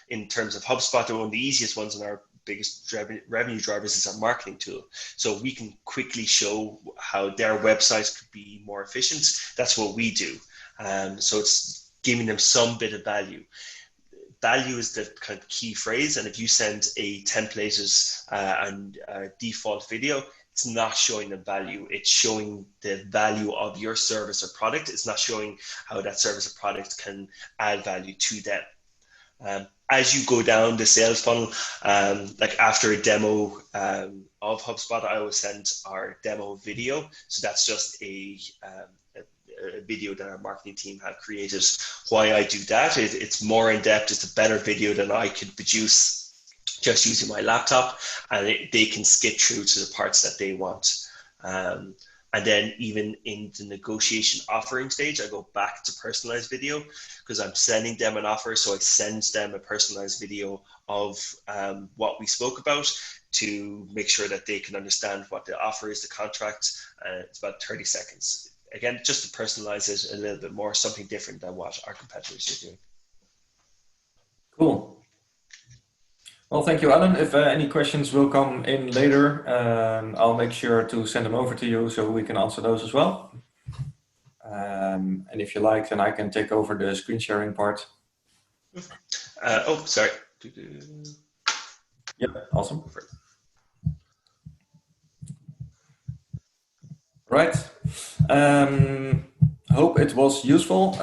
In terms of HubSpot, one of the easiest ones and our biggest revenue drivers is our marketing tool. So we can quickly show how their websites could be more efficient. That's what we do. So it's giving them some bit of value. Value is the kind of key phrase. And if you send a templated and default video, it's not showing the value. It's showing the value of your service or product. It's not showing how that service or product can add value to them. As you go down the sales funnel, like after a demo of HubSpot, I always send our demo video. So that's just a video that our marketing team have created. Why I do that, it's more in depth. It's a better video than I could produce just using my laptop, and they can skip through to the parts that they want. And then even in the negotiation offering stage, I go back to personalized video because I'm sending them an offer. So I send them a personalized video of what we spoke about to make sure that they can understand what the offer is, the contract. It's about 30 seconds. Again, just to personalize it a little bit more, something different than what our competitors are doing. Cool. Well, thank you, Alan. If any questions will come in later, I'll make sure to send them over to you so we can answer those as well. And if you like, then I can take over the screen sharing part. Oh, sorry. Yeah, awesome. Right. Hope it was useful.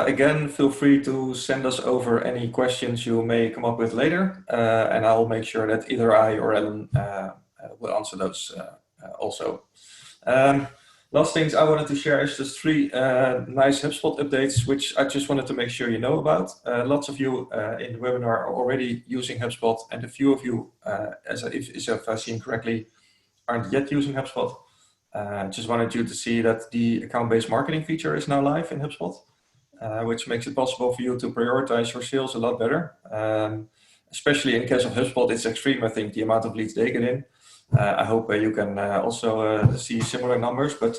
Again, feel free to send us over any questions you may come up with later, and I'll make sure that either I or Alan will answer those also. Last things I wanted to share is just 3 nice HubSpot updates, which I just wanted to make sure you know about. Lots of you in the webinar are already using HubSpot, and a few of you, if I've seen correctly, aren't yet using HubSpot. Just wanted you to see that the account-based marketing feature is now live in HubSpot, which makes it possible for you to prioritize your sales a lot better. Especially in case of HubSpot, it's extreme, I think, the amount of leads they get in. I hope you can also see similar numbers, but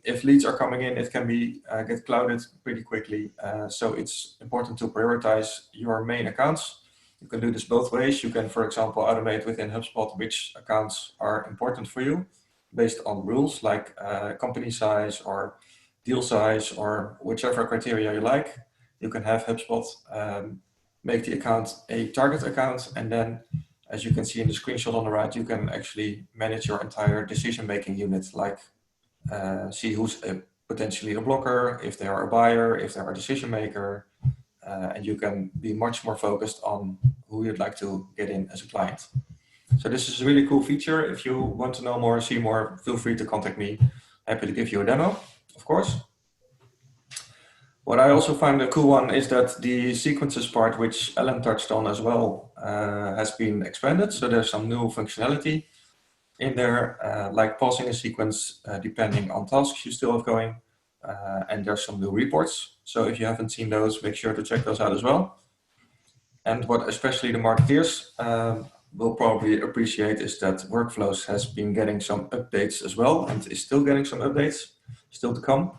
if leads are coming in, it can be get clouded pretty quickly. So it's important to prioritize your main accounts. You can do this both ways. You can, for example, automate within HubSpot which accounts are important for you based on rules like company size or deal size or whichever criteria you like. You can have HubSpot make the account a target account, and then, as you can see in the screenshot on the right, you can actually manage your entire decision-making unit, like see who's potentially a blocker, if they are a buyer, if they are a decision maker, and you can be much more focused on who you'd like to get in as a client. So this is a really cool feature. If you want to know more, see more, feel free to contact me. Happy to give you a demo, of course. What I also find a cool one is that the sequences part, which Alan touched on as well, has been expanded. So there's some new functionality in there, like pausing a sequence depending on tasks you still have going. And there's some new reports. So if you haven't seen those, make sure to check those out as well. And what especially the marketeers will probably appreciate is that Workflows has been getting some updates as well, and is still getting some updates still to come,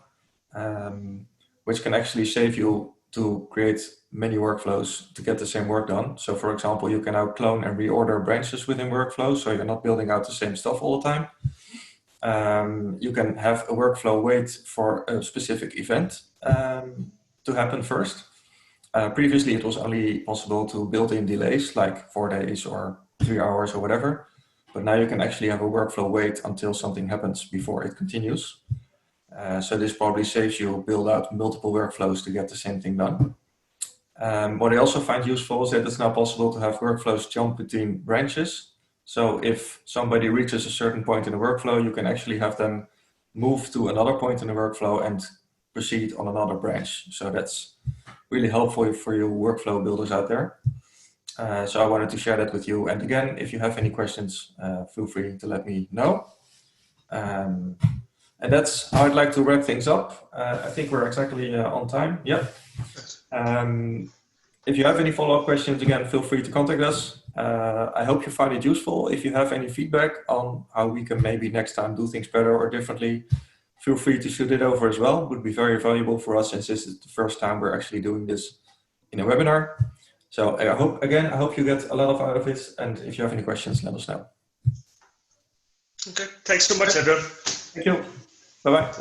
which can actually save you to create many workflows to get the same work done. So for example, you can now clone and reorder branches within Workflows, so you're not building out the same stuff all the time. You can have a workflow wait for a specific event to happen first. Previously, it was only possible to build in delays like 4 days or 3 hours or whatever. But now you can actually have a workflow wait until something happens before it continues. So this probably saves you build out multiple workflows to get the same thing done. What I also find useful is that it's now possible to have workflows jump between branches. So if somebody reaches a certain point in the workflow, you can actually have them move to another point in the workflow and proceed on another branch. So that's really helpful for you workflow builders out there. So I wanted to share that with you. And again, if you have any questions, feel free to let me know. And that's how I'd like to wrap things up. I think we're exactly on time. Yep. If you have any follow-up questions, again, feel free to contact us. I hope you find it useful. If you have any feedback on how we can maybe next time do things better or differently, feel free to shoot it over as well. It would be very valuable for us since this is the first time we're actually doing this in a webinar. So I hope you get a lot out of it. And if you have any questions, let us know. Okay, thanks so much, everyone. Thank you. Bye-bye.